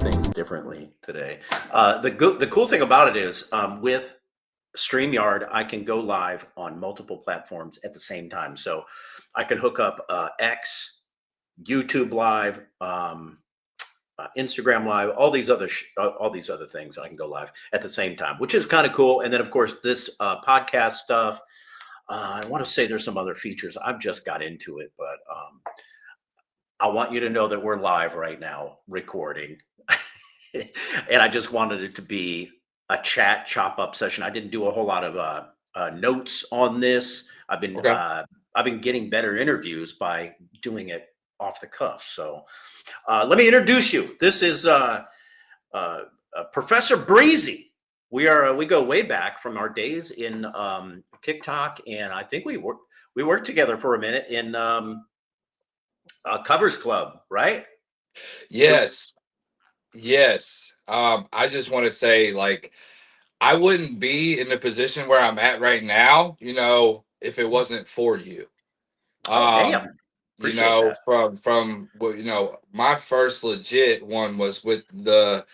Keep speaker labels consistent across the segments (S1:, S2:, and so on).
S1: things differently today. The cool thing about it is with StreamYard, I can go live on multiple platforms at the same time. So I can hook up X, YouTube Live, Instagram Live, all these other things. I can go live at the same time, which is kind of cool. And then, of course, this podcast stuff. I want to say there's some other features. I've just got into it, but I want you to know that we're live right now recording. And I just wanted it to be a chat chop up session. I didn't do a whole lot of notes on this.
S2: Okay.
S1: I've been getting better interviews by doing it off the cuff. So let me introduce you. This is Professor Breezy. We go way back from our days in TikTok, and I think we worked together for a minute in Covers Club, right? Do,
S2: Yes. Yes. I just want to say, like, I wouldn't be in the position where I'm at right now, if it wasn't for you.
S1: oh, damn!
S2: Um,
S1: Appreciate that.
S2: my first legit one was with the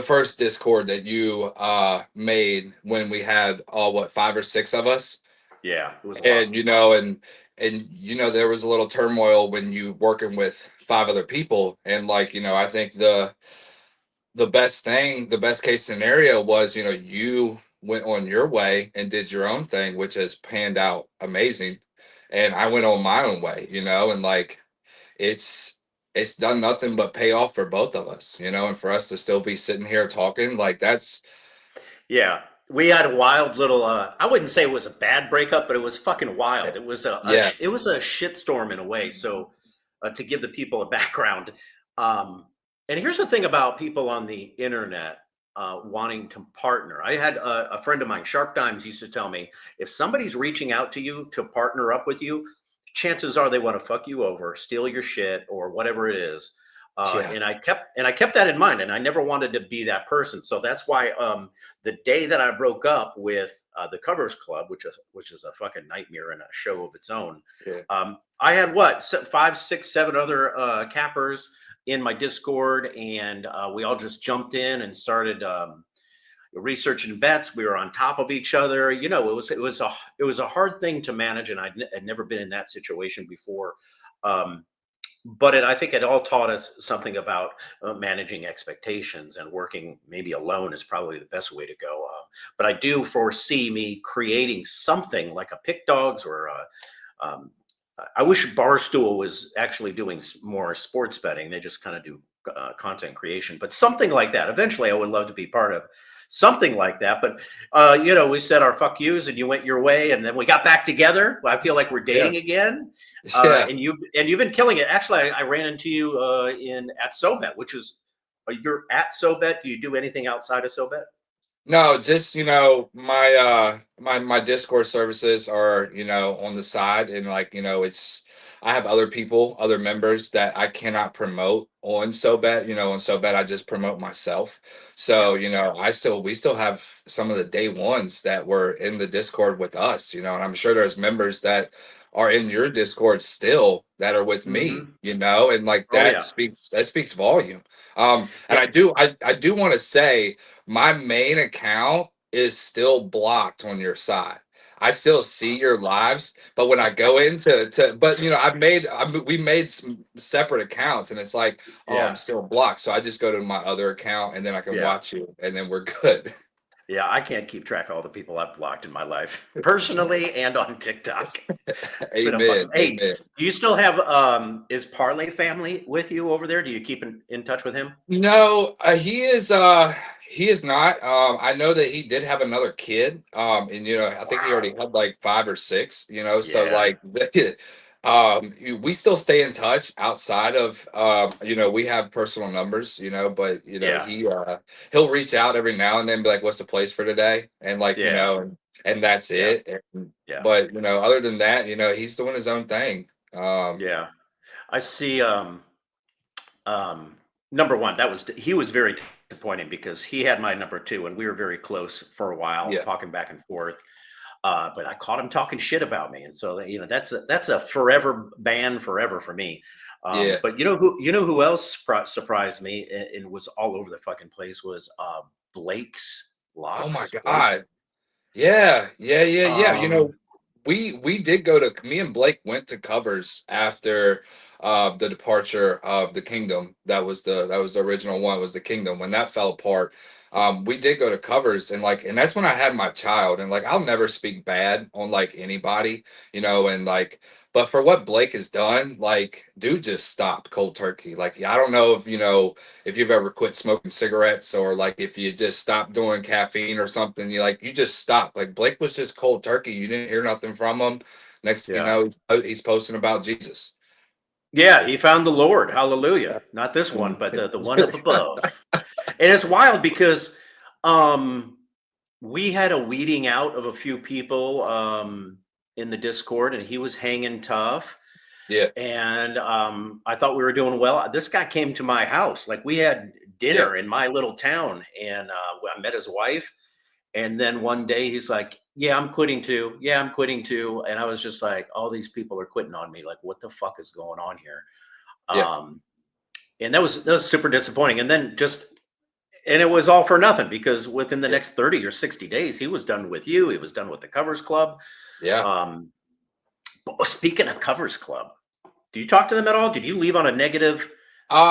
S2: first Discord that you made when we had all what, five or six of us.
S1: Yeah, it was a lot.
S2: And there was a little turmoil when you working with five other people. And I think the best case scenario was, you went on your way and did your own thing, which has panned out amazing. And I went on my own way, and it's it's done nothing but pay off for both of us, and for us to still be sitting here talking, like, that's
S1: Yeah, we had a wild little. I wouldn't say it was a bad breakup, but it was fucking wild. It was
S2: yeah.
S1: it was a shitstorm in a way. So to give the people a background, um, and here's the thing about people on the internet wanting to partner. I had a friend of mine, Sharp Dimes, used to tell me if somebody's reaching out to you to partner up with you, chances are they want to fuck you over, steal your shit, or whatever it is.
S2: Yeah.
S1: And I kept that in mind, and I never wanted to be that person. So that's why the day that I broke up with the Covers Club, which is a fucking nightmare and a show of its own,
S2: Yeah.
S1: I had five, six, seven other cappers in my Discord, and we all just jumped in and started researching bets. We were on top of each other. It was a hard thing to manage, and I'd never been in that situation before. But I think it all taught us something about managing expectations, and working maybe alone is probably the best way to go. But I do foresee me creating something like a Pick Dogs or um, I wish Barstool was actually doing more sports betting. They just kind of do content creation, but something like that. Eventually, I would love to be part of something like that. But we said our fuck yous, and you went your way, and then we got back together. I feel like we're
S2: Yeah.
S1: dating again.
S2: Yeah.
S1: And you've been killing it. Actually, I ran into you in at SoBet, which is you're at SoBet. Do you do anything outside of SoBet?
S2: No, just my Discord services are, on the side, and it's I have other people, other members that I cannot promote on SoBet. On SoBet I just promote myself.
S1: Yeah.
S2: So, we still have some of the day ones that were in the Discord with us, and I'm sure there's members that are in your Discord still that are with me,
S1: Hmm.
S2: and like
S1: Oh yeah.
S2: that speaks volume. And
S1: Yeah.
S2: I do want to say my main account is still blocked on your side. I still see your lives, but when I go into but we made some separate accounts, and it's like, oh, I'm
S1: Yeah.
S2: still blocked. So I just go to my other account, and then I can
S1: Yeah.
S2: watch you, and then we're good.
S1: Yeah, I can't keep track of all the people I've blocked in my life, personally and on TikTok. It's been a fucking.
S2: Amen.
S1: Hey,
S2: Amen.
S1: do you still have is Parlay family with you over there? Do you keep in touch with him?
S2: No, he is not. I know that he did have another kid. And I think he already
S1: Wow.
S2: had like five or six, so
S1: Yeah.
S2: like we still stay in touch outside of we have personal numbers, but
S1: Yeah.
S2: he'll reach out every now and then, be like, what's the place for today? And like,
S1: Yeah.
S2: and that's
S1: Yeah.
S2: it.
S1: Yeah.
S2: But other than that, he's doing his own thing.
S1: Yeah. I see um number one, he was very disappointing because he had my number two and we were very close for a while
S2: Yeah.
S1: talking back and forth. But I caught him talking shit about me, and so that's a forever ban forever for me.
S2: Yeah.
S1: But you know who else surprised me and was all over the fucking place was Blake's
S2: Oh my
S1: locks. Blake.
S2: God. Yeah, yeah, yeah, yeah.
S1: Um,
S2: We did go to me and Blake went to covers after the departure of the Kingdom. That was the original one, was the Kingdom. When that fell apart, we did go to covers, and that's when I had my child, and like I'll never speak bad on like anybody, and like, but for what Blake has done, like dude just stopped cold turkey. Like I don't know if you've ever quit smoking cigarettes, or like if you just stopped doing caffeine or something, you just stopped. Like Blake was just cold turkey. You didn't hear nothing from him. Next thing you
S1: yeah.
S2: know, he's posting about Jesus.
S1: Yeah, he found the Lord. Hallelujah. Not this one, but the one up above. And it's wild because um we had a weeding out of a few people in the Discord, and he was hanging tough.
S2: Yeah,
S1: And I thought we were doing well. This guy came to my house. Like we had
S2: yeah,
S1: dinner in my little town, and I met his wife. And then one day he's like, "Yeah, I'm quitting too. Yeah, I'm quitting too." And I was just like, "All these people are quitting on me. Like, what the fuck is going on here?"
S2: yeah,
S1: Um, and that was super disappointing. And then and it was all for nothing because within the
S2: yeah,
S1: next 30 or 60 days, he was done with you. He was done with the Covers Club.
S2: yeah.
S1: Um, but speaking of Covers Club, do you talk to them at all? Did you leave on a negative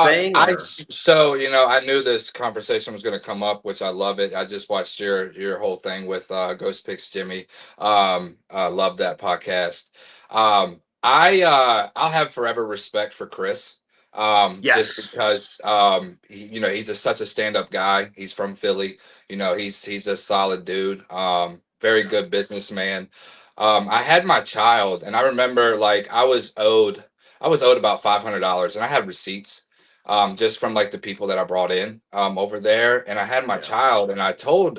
S1: thing or?
S2: So I knew this conversation was going to come up, which I love it. I just watched your whole thing with Ghost Picks Jimmy. Love that podcast. I'll have forever respect for Chris. Just
S1: Yes.
S2: because he's such a stand up guy. He's from Philly. He's a solid dude. Very
S1: Yeah.
S2: good businessman. I had my child, and I remember like I was owed about $500, and I had receipts just from like the people that I brought in over there. And I had my
S1: Yeah.
S2: child, and I told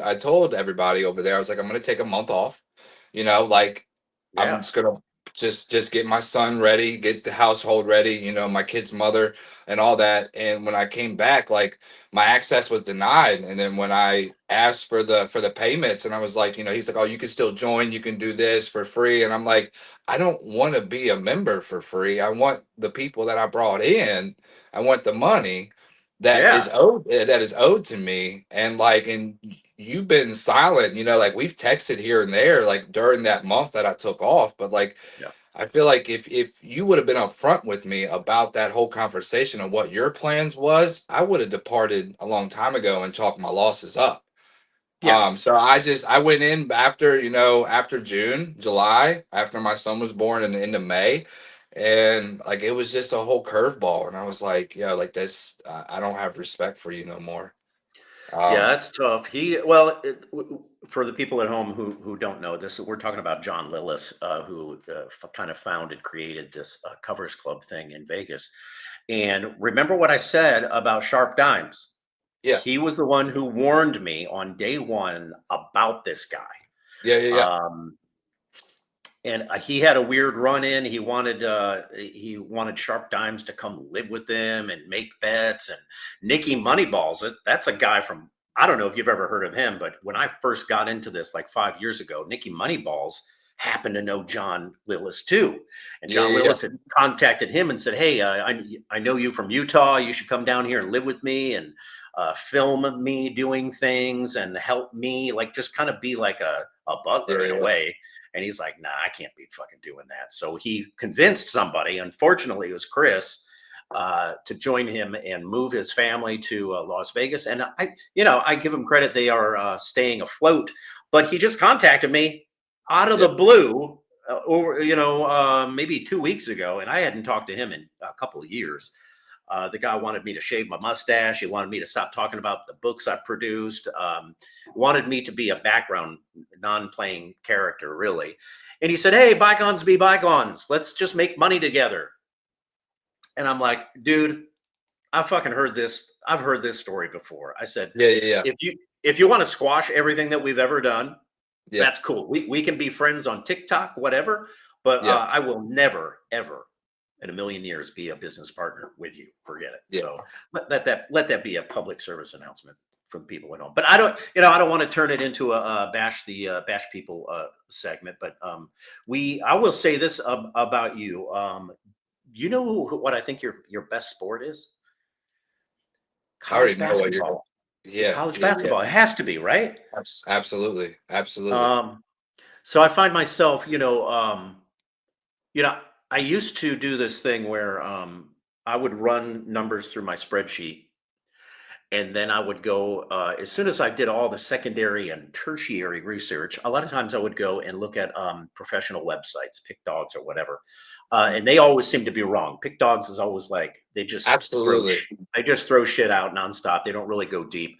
S2: everybody over there, I was like, I'm gonna take a month off. Like I'm
S1: Yeah.
S2: just gonna just get my son ready, get the household ready, my kid's mother and all that. And when I came back, like my access was denied. And then when I asked for the payments, and I was like, he's like, oh, you can still join, you can do this for free. And I'm like, I don't want to be a member for free. I want the people that I brought in. I want the money
S1: Yeah.
S2: that is owed to me. And like, and you've been silent, like we've texted here and there, like during that month that I took off. But like,
S1: Yeah.
S2: I feel like if you would have been upfront with me about that whole conversation and what your plans was, I would have departed a long time ago and chalked my losses up.
S1: Yeah.
S2: So I went in after June, July, after my son was born, and into May, and like it was just a whole curveball, and I was like, yeah, like this, I don't have respect for you no more.
S1: Yeah,
S2: Um,
S1: that's tough. Well, for the people at home who don't know this, we're talking about John Lillis, who kind of founded, created this Covers Club thing in Vegas. And remember what I said about Sharp Dimes?
S2: yeah,
S1: He was the one who warned me on day one about this guy.
S2: yeah, yeah, yeah,
S1: Um, and he had a weird run in. He wanted Sharp Dimes to come live with him and make bets. And Nicky Moneyballs, that's a guy from, I don't know if you've ever heard of him, but when I first got into this like 5 years ago, Nicky Moneyballs happened to know John Lillis too. And
S2: yeah,
S1: John
S2: yeah,
S1: Lillis had contacted him and said, "Hey, I know you from Utah. You should come down here and live with me and film me doing things and help me, like just kind of be like a
S2: yeah,
S1: butler in a
S2: yeah,
S1: way." And he's like, "Nah, I can't be fucking doing that." So he convinced somebody, unfortunately, it was Chris, to join him and move his family to Las Vegas. And I give him credit; they are staying afloat. But he just contacted me out of
S2: yeah,
S1: the blue over, maybe 2 weeks ago, and I hadn't talked to him in a couple of years. The guy wanted me to shave my mustache. He wanted me to stop talking about the books I produced. Wanted me to be a background, non-playing character, really. And he said, "Hey, bygones be bygones. Let's just make money together." And I'm like, "Dude, I fucking heard this. I've heard this story before." I said,
S2: yeah, yeah, yeah,
S1: "If you want to squash everything that we've ever done,
S2: yeah,
S1: that's cool. We can be friends on TikTok, whatever. But
S2: yeah,
S1: I will never, ever, in a million years, be a business partner with you. Forget it."
S2: yeah,
S1: So let that be a public service announcement for the people at home. But I don't want to turn it into a bash people segment. But I will say this about you. You know what I think your best sport is?
S2: I already
S1: College
S2: know what you're going.
S1: basketball.
S2: Yeah,
S1: College
S2: yeah, yeah.
S1: basketball. It has to be, right?
S2: Absolutely, absolutely.
S1: Um, so I find myself, you know, I used to do this thing where I would run numbers through my spreadsheet, and then I would go, as soon as I did all the secondary and tertiary research, a lot of times I would go and look at professional websites, Pick Dogs or whatever.
S2: Mhm.
S1: And they always seem to be wrong. Pick Dogs is always like
S2: Absolutely.
S1: they just throw shit out nonstop. They don't really go deep.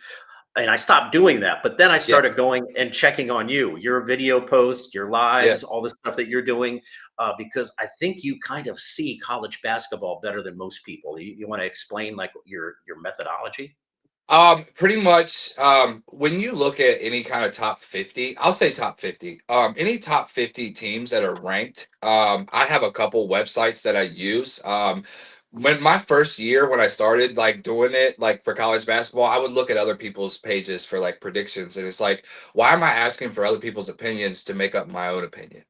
S1: And I stopped doing that. But then I
S2: Yeah,
S1: started going and checking on your video posts, your
S2: yeah.
S1: lives, all the stuff that you're doing, because I think you kind of see college basketball better than most people. You want to explain like your methodology?
S2: Pretty much, when you look at any kind of top 50, I'll say top 50, any top 50 teams that are ranked, I have a couple websites that I use. When my first year, when I started like doing it, like for college basketball, I would look at other people's pages for like predictions. And it's like, why am I asking for other people's opinions to make up my own opinion?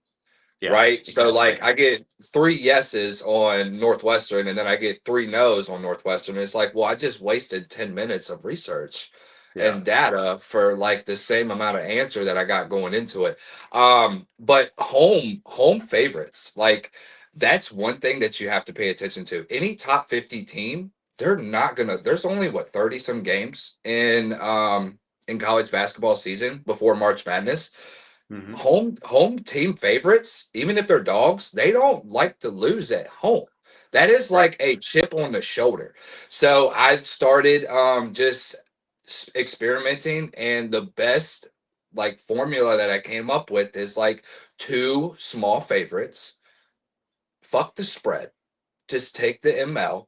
S1: Yeah,
S2: Right? So
S1: exactly.
S2: like I get three yeses on Northwestern and then I get three nos on Northwestern. It's like, well, I just wasted 10 minutes of research
S1: Yeah,
S2: and data for like the same amount of answer that I got going into it. But home favorites, like that's one thing that you have to pay attention to. Any top 50 team, they're not gonna, there's only what 30 some games in college basketball season before March Madness.
S1: hmm,
S2: Home team favorites, even if they're dogs, they don't like to lose at home. That is
S1: right.
S2: like a chip on the shoulder. So I started just experimenting, and the best like formula that I came up with is like two small favorites, fuck the spread, just take the ML.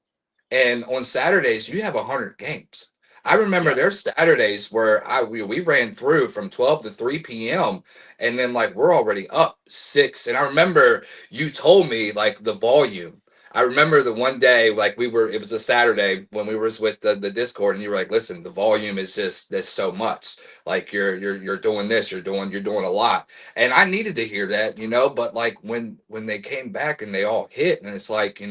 S2: And on Saturdays, you have 100 games. I remember
S1: Yeah,
S2: there's Saturdays where we ran through from 12 to 3 p.m. and then like we're already up six. And I remember you told me like the volume. I remember the one day like it was a Saturday when we was with the Discord and you were like, listen, the volume is just there's so much. Like you're doing this, you're doing a lot. And I needed to hear that, but like when they came back and they all hit and it's like,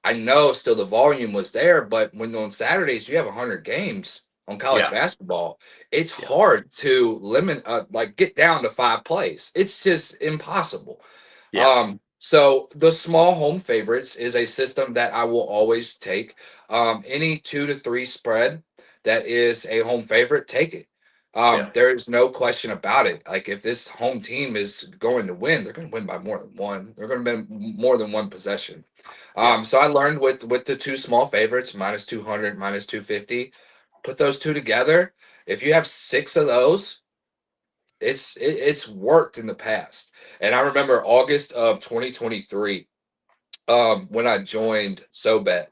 S2: I know still the volume was there, but when on Saturdays you have 100 games on college
S1: yeah,
S2: basketball, it's
S1: yeah,
S2: hard to limit, like get down to five plays. It's just impossible.
S1: yeah,
S2: So the small home favorites is a system that I will always take. Any 2 to 3 spread that is a home favorite, take it.
S1: yeah,
S2: There is no question about it. Like if this home team is going to win, they're going to win by more than one. They're going to win more than one possession.
S1: yeah,
S2: So I learned with the two small favorites, minus 200, minus 250. Put those two together. If you have six of those, it's worked in the past. And I remember August of 2023, when I joined SoBet,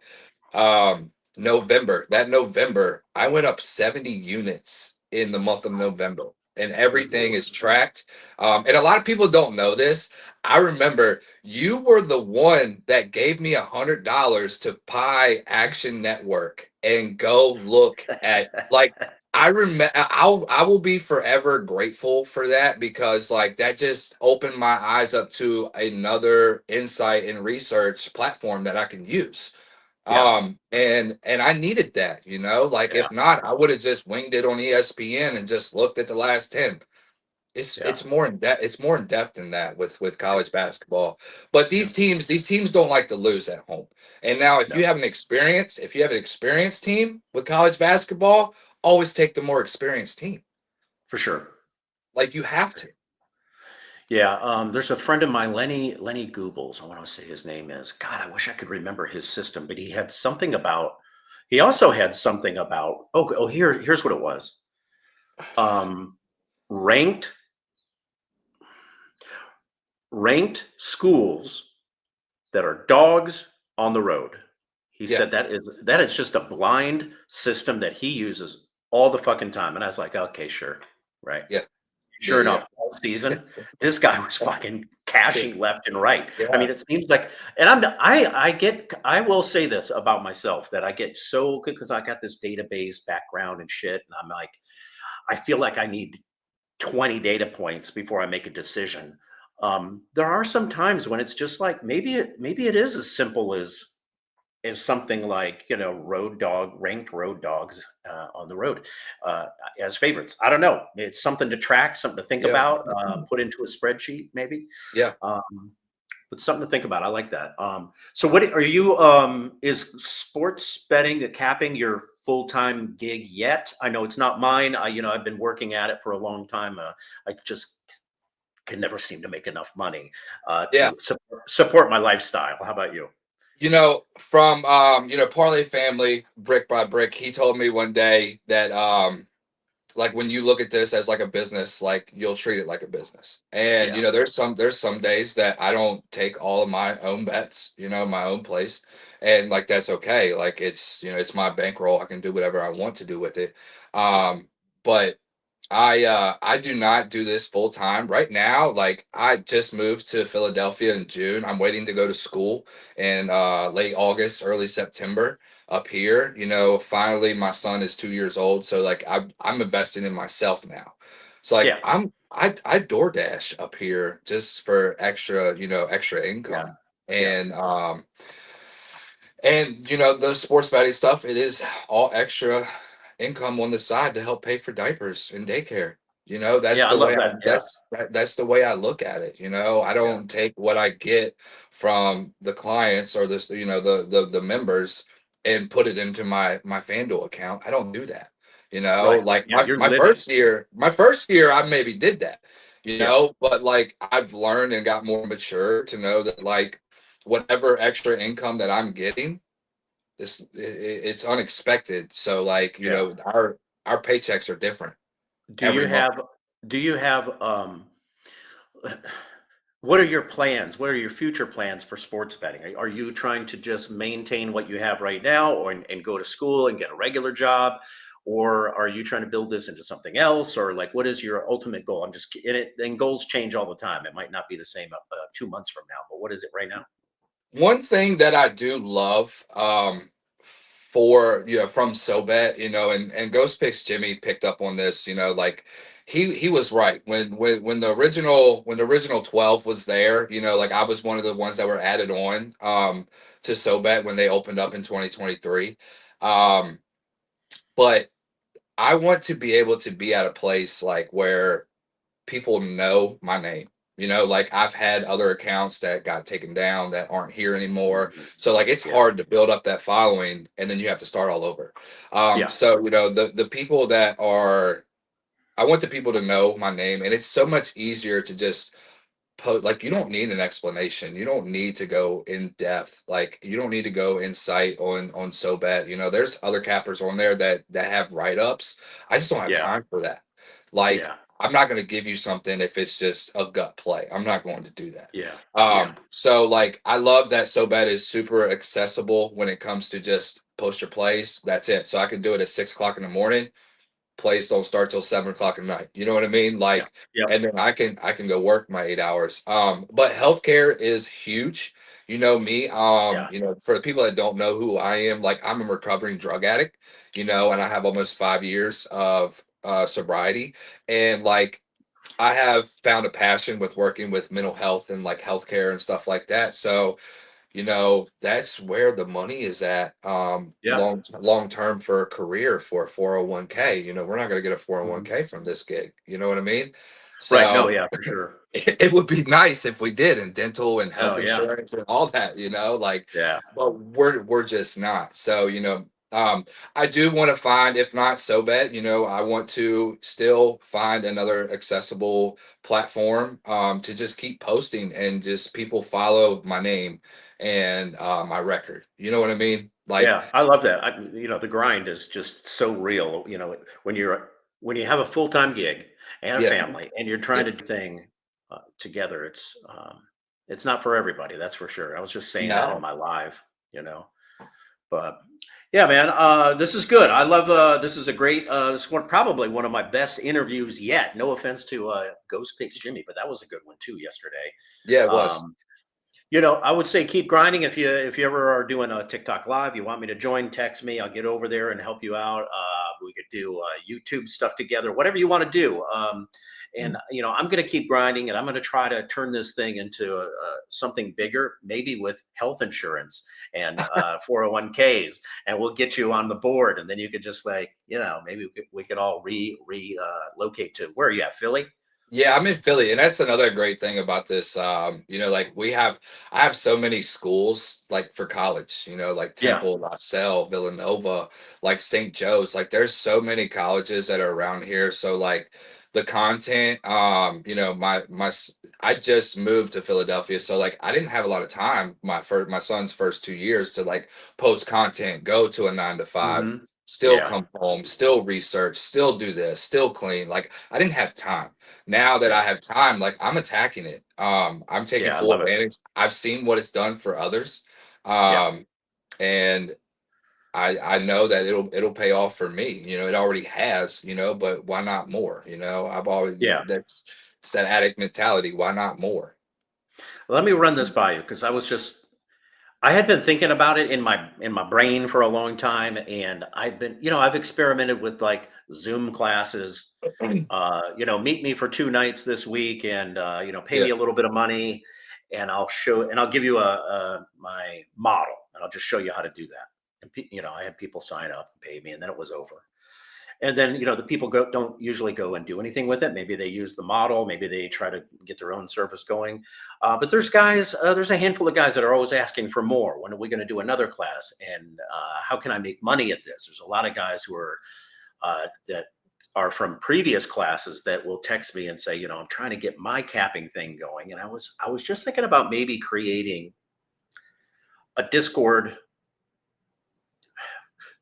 S2: November, I went up 70 units in the month of November, and
S1: good
S2: everything
S1: lord.
S2: is tracked. And a lot of people don't know this. I remember you were the one that gave me $100 to buy Action Network and go look at like I remember I will be forever grateful for that because like that just opened my eyes up to another insight and research platform that I can use.
S1: Yeah,
S2: And I needed that, like
S1: yeah,
S2: if not, I would have just winged it on ESPN and just looked at the last 10. It's
S1: yeah,
S2: it's more in depth, it's more in depth than that with college basketball. But
S1: yeah.
S2: these teams don't like to lose at home. And now
S1: No,
S2: if you have an experienced team with college basketball, always take the more experienced team.
S1: for sure.
S2: Like you have to.
S1: Yeah, there's a friend of mine, Lenny Goobles. I want to say his name is. God, I wish I could remember his system, but he had something about. He also had something about. Here's what it was. Um, ranked ranked schools that are dogs on the road. He
S2: Yeah,
S1: said that is just a blind system that he uses all the fucking time. And I was like, okay, sure, right.
S2: yeah, yeah,
S1: Sure
S2: yeah,
S1: enough, all season, this guy was fucking
S2: yeah.
S1: cashing left and right. I
S2: Yeah.
S1: mean, it seems like, and I will say this about myself that I get so good because I got this database background and shit, and I'm like, I feel like I need 20 data points before I make a decision. There are some times when it's just like maybe it is as simple as something like, ranked road dogs on the road uh, as favorites. I don't know. It's something to track, something to think
S2: Yeah.
S1: about, put into a spreadsheet, maybe.
S2: Yeah.
S1: Um, but something to think about. I like that. So what are you? Is sports betting, capping your full time gig yet? I know it's not mine. I've been working at it for a long time. I just can never seem to make enough money
S2: Yeah.
S1: to support my lifestyle. How about you?
S2: From Parlay family, brick by brick, he told me one day that like when you look at this as like a business, like you'll treat it like a business. And
S1: Yeah,
S2: there's some days that I don't take all of my own bets, my own place. And like that's okay. Like it's my bankroll. I can do whatever I want to do with it.
S1: yeah,
S2: But I do not do this full time right now. Like I just moved to Philadelphia in June. I'm waiting to go to school in late August, early September up here. Finally my son is 2 years old. So like I'm investing in myself now. So like
S1: yeah,
S2: I DoorDash up here just for extra
S1: yeah,
S2: income.
S1: yeah,
S2: And the sports betting stuff, it is all extra income on the side to help pay for diapers and daycare. That's
S1: yeah. I
S2: the way
S1: love
S2: I
S1: that. Yeah,
S2: that's the way I look at it. I
S1: yeah,
S2: don't take what I get from the clients or this, the members and put it into my FanDuel account. I don't do that.
S1: right.
S2: Like
S1: Yeah, you're
S2: my
S1: living.
S2: first year I maybe did that,
S1: Yeah,
S2: but like I've learned and got more mature to know that like whatever extra income that I'm getting, it's unexpected. So like,
S1: yeah.
S2: our paychecks are different
S1: Do you
S2: every month.
S1: have? Do you have? What are your plans? What are your future plans for sports betting? Are you trying to just maintain what you have right now, or and go to school and get a regular job, or are you trying to build this into something else, or like what is your ultimate goal? I'm just in it, and goals change all the time. It might not be the same 2 months from now, but what is it right now?
S2: One thing that I do love, for from SoBet, and Ghost Picks Jimmy picked up on this, like he was right when the original 12 was there, like I was one of the ones that were added on to SoBet when they opened up in 2023. Um, but I want to be able to be at a place like where people know my name. Like I've had other accounts that got taken down that aren't here anymore.
S1: Mhm.
S2: So like it's
S1: Yeah,
S2: hard to build up that following and then you have to start all over.
S1: yeah,
S2: So the people that are I want the people to know my name, and it's so much easier to just like you don't need an explanation. You don't need to go in depth. Like you don't need to go insight on so bad. There's other cappers on there that have write-ups. I just don't have
S1: yeah,
S2: time for that. Like
S1: yeah,
S2: I'm not going to give you something if it's just a gut play. I'm not going to do that.
S1: yeah, yeah,
S2: So like I love that so bad is super accessible when it comes to just post your plays. That's it. So I can do it at 6 o'clock in the morning. Plays don't start till 7 o'clock at night. You know what I mean?
S1: yeah,
S2: Like,
S1: yep,
S2: and then I can go work my 8 hours. But healthcare is huge. Me.
S1: yeah,
S2: For the people that don't know who I am, like I'm a recovering drug addict. And I have almost 5 years of sobriety, and like I have found a passion with working with mental health and like healthcare and stuff like that. So that's where the money is at,
S1: yeah.
S2: long term for a career for a 401k. We're not going to get a
S1: Mhm.
S2: 401k from this gig. You know what I mean?
S1: Right. No.
S2: So
S1: Yeah. For sure.
S2: it would be nice if we did, and dental and
S1: Oh
S2: health
S1: yeah.
S2: insurance and all that, like,
S1: Yeah.
S2: but we're just not. So, I do want to find, if not so bad, I want to still find another accessible platform to just keep posting and just people follow my name and my record. You know what I mean? Like,
S1: Yeah, I love that. The grind is just so real. When you have a full time gig and a
S2: yeah,
S1: family, and you're
S2: yeah,
S1: trying to do thing together, it's not for everybody. That's for sure. I was just saying that in
S2: no,
S1: my live, you know. But yeah, man, this is good. I love. This is a great. This is probably one of my best interviews yet. No offense to Ghost Pigs Jimmy, but that was a good one too yesterday.
S2: yeah, it was.
S1: Um, I would say keep grinding. If you ever are doing a TikTok live, you want me to join, text me. I'll get over there and help you out. We could do YouTube stuff together, whatever you want to do. And I'm going to keep grinding, and I'm going to try to turn this thing into something bigger, maybe with health insurance and 401ks, and we'll get you on the board, and then you could just maybe we could all relocate to where are you at, Philly?
S2: Yeah, I'm in Philly, and that's another great thing about this. Like I have so many schools like for college, like
S1: Yeah.
S2: Temple, LaSalle, Villanova, like St. Joe's. Like there's so many colleges that are around here. So like the content, I just moved to Philadelphia, so like I didn't have a lot of time my son's first 2 years to like post content, go to a 9 to 5,
S1: Hmm.
S2: still
S1: Yeah.
S2: come home, still research, still do this, still clean. Like I didn't have time. Now that I
S1: Yeah.
S2: have time, like I'm attacking it. I'm taking
S1: Yeah. I
S2: full
S1: love it.
S2: advantage. I've seen what it's done for others.
S1: Yeah.
S2: Um, and I know that it'll pay off for me. It already has, but why not more? I've always
S1: Yeah.
S2: that's it's that addict mentality. Why not more?
S1: Let me run this by you because I had been thinking about it in my brain for a long time, and I've experimented with like Zoom classes. Meet me for 2 nights this week, and pay
S2: Yeah.
S1: me a little bit of money, and I'll give you my model, and I'll just show you how to do that. And I had people sign up and pay me, and then it was over. And then the people don't usually go and do anything with it. Maybe they use the model, maybe they try to get their own service going. But there's a handful of guys that are always asking for more. When are we going to do another class, and how can I make money at this? There's a lot of guys who are that are from previous classes that will text me and say, I'm trying to get my capping thing going. And I was just thinking about maybe creating a Discord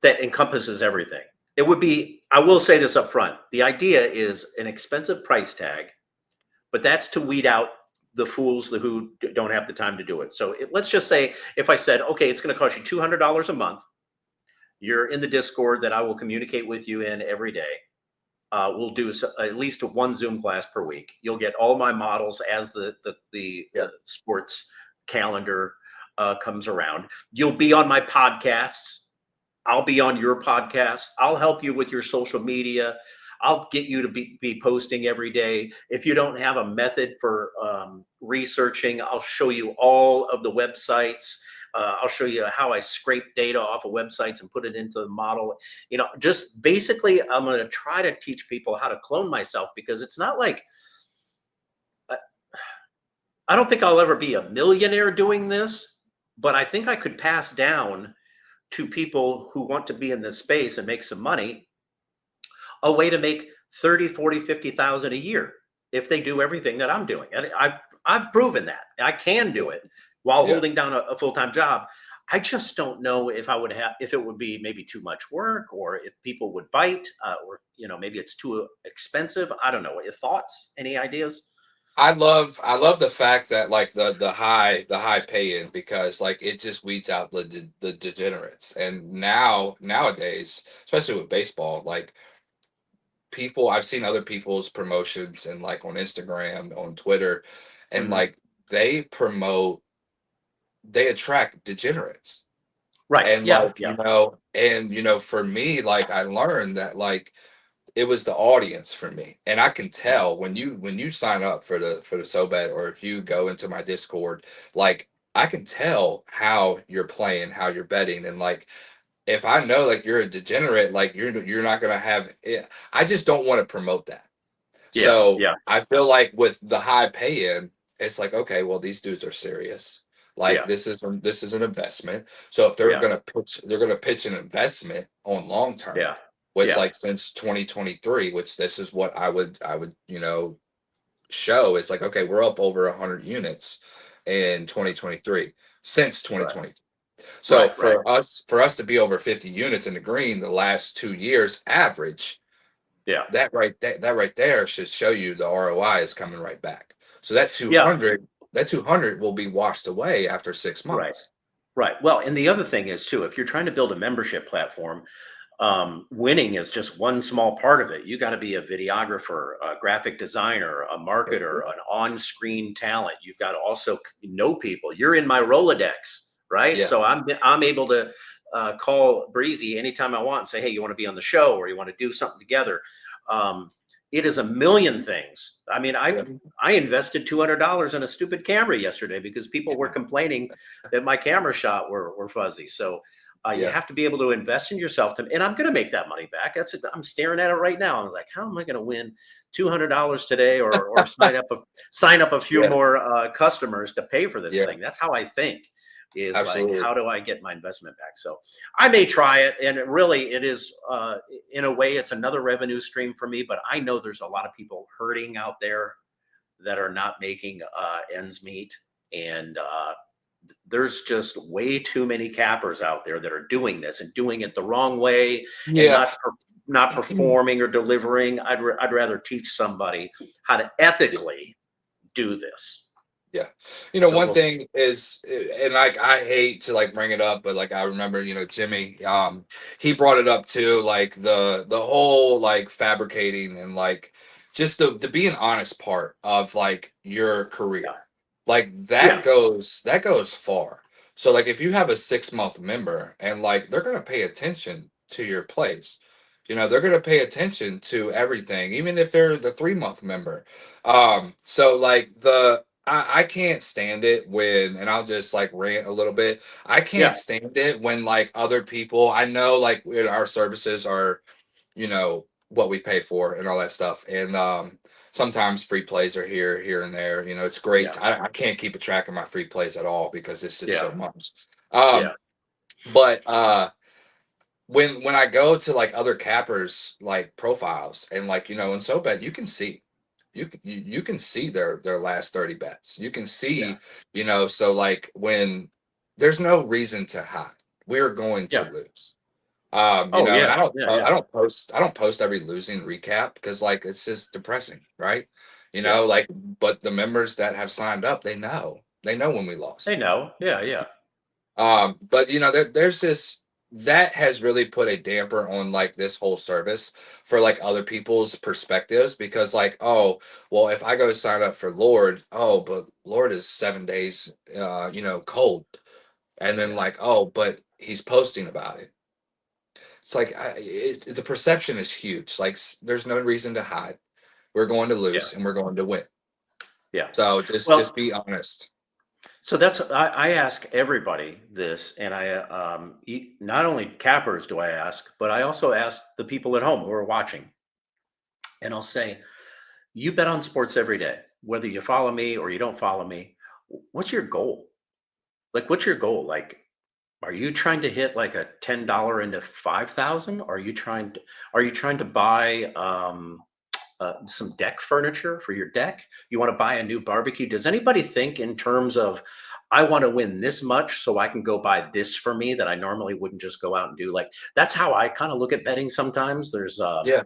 S1: that encompasses everything. I will say this up front. The idea is an expensive price tag, but that's to weed out the fools who don't have the time to do it. So let's just say if I said, okay, it's going to cost you $200 a month. You're in the Discord that I will communicate with you in every day. We'll do at least one Zoom class per week. You'll get all my models as the
S2: Yeah.
S1: sports calendar comes around. You'll be on my podcasts. I'll be on your podcast. I'll help you with your social media. I'll get you to be posting every day. If you don't have a method for researching, I'll show you all of the websites. I'll show you how I scrape data off of websites and put it into the model. Just basically, I'm going to try to teach people how to clone myself, because it's not like I don't think I'll ever be a millionaire doing this, but I think I could pass down to people who want to be in this space and make some money a way to make 30, 40, 50,000 a year if they do everything that I'm doing. And I've proven that I can do it while
S2: Yeah.
S1: holding down a full-time job. I just don't know if it would be maybe too much work, or if people would bite, or maybe it's too expensive. I don't know. What your thoughts? Any ideas?
S2: I love the fact that like the high pay in, because like it just weeds out the degenerates. And nowadays, especially with baseball, like people I've seen other people's promotions and like on Instagram, on Twitter, and
S1: Hmm.
S2: like they promote they attract degenerates.
S1: Right.
S2: And
S1: Yeah.
S2: like,
S1: Yeah.
S2: for me, like I learned that like it was the audience for me. And I can
S1: Yeah.
S2: tell when you sign up for the SoBet, or if you go into my Discord, like I can tell how you're playing, how you're betting. And like if I know like you're a degenerate, like you're not gonna have it. I just don't want to promote that.
S1: Yeah.
S2: So
S1: Yeah.
S2: I feel like with the high pay in, it's like, okay, well, these dudes are serious. Like
S1: Yeah.
S2: this is an investment. So if
S1: Yeah.
S2: they're gonna pitch an investment on long term,
S1: Yeah.
S2: which
S1: Yeah.
S2: like since 2023, which this is what I would show. It's like, okay, we're up over 100 units in 2023 since
S1: Right.
S2: 2020. So
S1: Right. Right.
S2: for us to be over 50 units in the green the last 2 years average,
S1: Yeah.
S2: that right there should show you the ROI is coming right back. So that
S1: Yeah.
S2: 200 will be washed away after six
S1: Right.
S2: months.
S1: Right. Well, and the other thing is too, if you're trying to build a membership platform, winning is just one small part of it. You got to be a videographer, a graphic designer, a marketer, an on-screen talent. You've got to also know people. You're in my Rolodex, right?
S2: Yeah.
S1: So I'm able to call Breezy anytime I want and say, hey, you want to be on the show or you want to do something together. Um, it is a million things. I mean,
S2: Yeah.
S1: I invested $200 in a stupid camera yesterday because people were complaining that my camera shot were fuzzy. So you
S2: Yeah.
S1: have to be able to invest in yourself and I'm going to make that money back. I'm staring at it right now. I was like, how am I going to win $200 today or sign up a few
S2: Yeah.
S1: more customers to pay for this
S2: Yeah.
S1: thing? That's how I think, is like,
S2: Absolutely.
S1: how do I get my investment back? So I may try it, and it is in a way it's another revenue stream for me. But I know there's a lot of people hurting out there that are not making ends meet, and there's just way too many cappers out there that are doing this and doing it the wrong way and
S2: Yeah.
S1: not performing or delivering. I'd rather teach somebody how to ethically do this.
S2: Yeah.
S1: So
S2: One
S1: we'll see.
S2: thing is, and like, I hate to like bring it up, but like, I remember, Jimmy, he brought it up too, like the whole like fabricating and like just the being honest part of like your
S1: Yeah,
S2: career. Like
S1: yeah,
S2: that goes far. So like if you have a 6 month member and like they're gonna pay attention to your place, they're gonna pay attention to everything, even if they're the 3 month member. So like I can't stand it when, and I'll just like rant a little bit. I
S1: yeah,
S2: can't stand it when like other people, I know like our services are, what we pay for and all that stuff. And sometimes free plays are here and there. It's
S1: yeah,
S2: great. I can't keep a track of my free plays at all because it's just
S1: yeah,
S2: so much.
S1: yeah,
S2: Um, but when I go to like other cappers like profiles and like in SoBet, you can see you can see their last 30 bets. You can
S1: yeah,
S2: see, so like when there's no reason to hide. We're going to
S1: yeah.
S2: lose.
S1: Oh
S2: And
S1: yeah, yeah, yeah,
S2: I don't post every losing recap because like it's just depressing, right?
S1: yeah.
S2: Like, but the members that have signed up, they know when we
S1: They
S2: lost.
S1: know. Yeah, yeah,
S2: But there's this that has really put a damper on like this whole service for like other people's perspectives because like, oh, well, if I go sign up for Lord, oh, but Lord is 7 days cold. And then
S1: yeah,
S2: like, oh, but he's posting about it. It's like the perception is huge. Like there's no reason to hide. We're going to
S1: yeah,
S2: lose and we're going to win.
S1: yeah.
S2: So just
S1: Well,
S2: be honest.
S1: so that's I ask everybody this, and not only cappers do I ask, but I also ask the people at home who are watching, and I'll say, you bet on sports every day, whether you follow me or you don't follow me. What's your goal? Like, what's your goal? Like, are you trying to hit like a $10 into 5,000? Are you trying to buy some deck furniture for your deck? You want to buy a new barbecue? Does anybody think in terms of, I want to win this much so I can go buy this for me that I normally wouldn't just go out and do? Like, that's how I kind of look at betting sometimes.
S2: Yeah.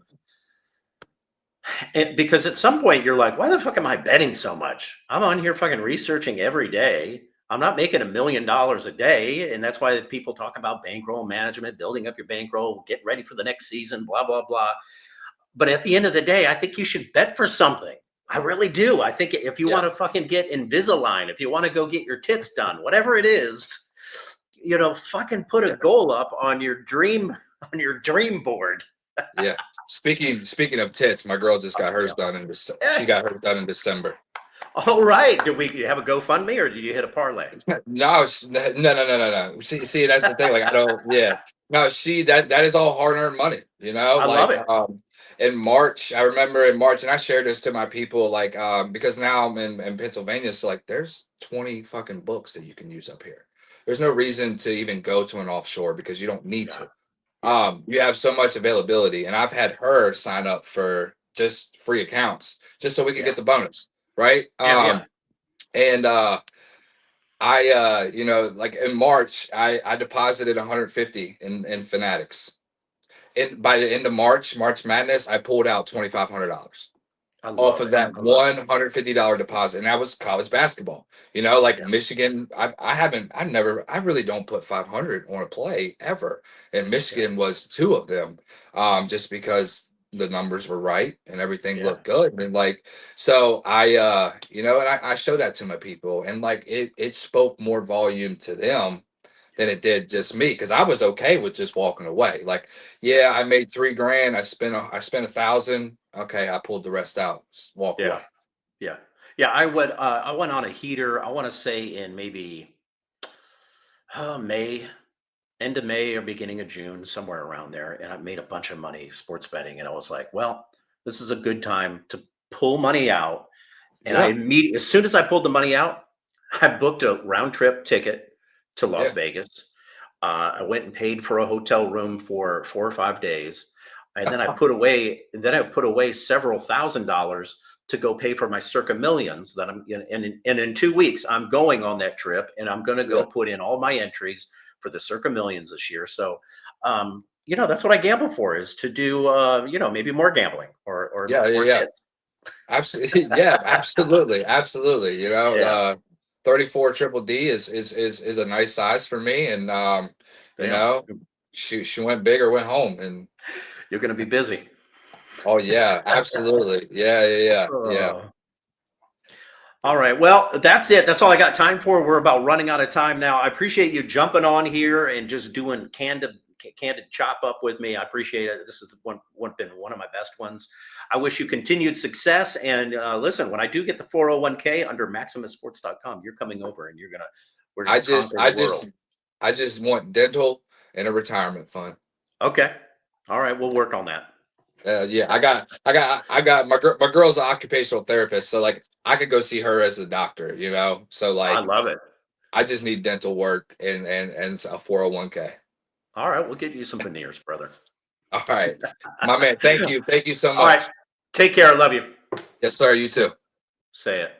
S1: Because at some point you're like, why the fuck am I betting so much? I'm on here fucking researching every day. I'm not making $1 million a day. And that's why people talk about bankroll management, building up your bankroll, get ready for the next season, blah, blah, blah. But at the end of the day, I think you should bet for something. I really do. I think if you
S2: Yeah.
S1: want to fucking get Invisalign, if you want to go get your tits done, whatever it is, fucking put a
S2: Yeah.
S1: goal up on your dream board.
S2: Yeah. Speaking of tits, my girl just got hers
S1: Yeah.
S2: done she got hers done in December.
S1: All right. Did we have a GoFundMe or did you hit a parlay?
S2: No, no. See, that's the thing. Like, I don't. Yeah, no. That is all hard earned money.
S1: I love
S2: Like
S1: it.
S2: in March, I remember in March, and I shared this to my people. Like, because now I'm in Pennsylvania, so like, there's 20 fucking books that you can use up here. There's no reason to even go to an offshore because you don't need
S1: Yeah.
S2: to.
S1: Yeah.
S2: You have so much availability, and I've had her sign up for just free accounts just so we could
S1: Yeah.
S2: get the bonus, right?
S1: Yeah. Yeah.
S2: And I like in March I deposited 150 in Fanatics. And by the end of March Madness, I pulled out $2,500
S1: I
S2: off
S1: love
S2: of
S1: it.
S2: that
S1: I love it.
S2: $150 deposit. And that was college basketball. Like
S1: Yeah.
S2: Michigan, I really don't put 500 on a play ever. And
S1: Yeah.
S2: Michigan was two of them, just because the numbers were right and everything
S1: Yeah.
S2: looked good. And like, so and I showed that to my people and like it spoke more volume to them than it did just me, because I was okay with just walking away. Like, yeah, I made 3 grand. I spent 1,000. Okay, I pulled the rest out. Just walk
S1: Yeah.
S2: away.
S1: Yeah. Yeah. I went on a heater, I want to say in maybe May, end of May or beginning of June, somewhere around there. And I made a bunch of money sports betting. And I was like, well, this is a good time to pull money out. And I
S2: Yeah,
S1: immediately, as soon as I pulled the money out, I booked a round trip ticket to Las
S2: yeah.
S1: Vegas. I went and paid for a hotel room for 4 or 5 days, and then I put away several $1,000s to go pay for my Circa Millions. That I'm and in 2 weeks I'm going on that trip, and I'm going to go
S2: Yeah.
S1: put in all my entries for the Circa Millions this year. So, that's what I gamble for, is to do maybe more gambling or
S2: Yeah, yeah,
S1: more
S2: yeah.
S1: hits.
S2: Absolutely. Yeah, absolutely. Absolutely.
S1: Yeah,
S2: 34 triple D is a nice size for me. And you
S1: yeah.
S2: know, she went big or went home. And
S1: You're going to be busy.
S2: oh yeah, absolutely. Yeah, yeah, yeah, yeah.
S1: Oh. All right. Well, that's it. That's all I got time for. We're about running out of time now. I appreciate you jumping on here and just doing candid chop up with me. I appreciate it. This is been one of my best ones. I wish you continued success. And listen, when I do get the 401k under MaximusSports.com, you're coming over and we're
S2: I
S1: gonna
S2: just
S1: conquer
S2: I
S1: the world.
S2: just I just want dental and a retirement fund.
S1: Okay. All right. We'll work on that.
S2: Yeah, I got my girl's an occupational therapist, so like I could go see her as a doctor, So
S1: I
S2: like
S1: love it.
S2: I just need dental work and a 401k.
S1: All right. We'll get you some veneers, brother.
S2: All right, my man. Thank you so
S1: All right.
S2: much.
S1: Take care. I love you.
S2: Yes, sir. You too.
S1: Say it.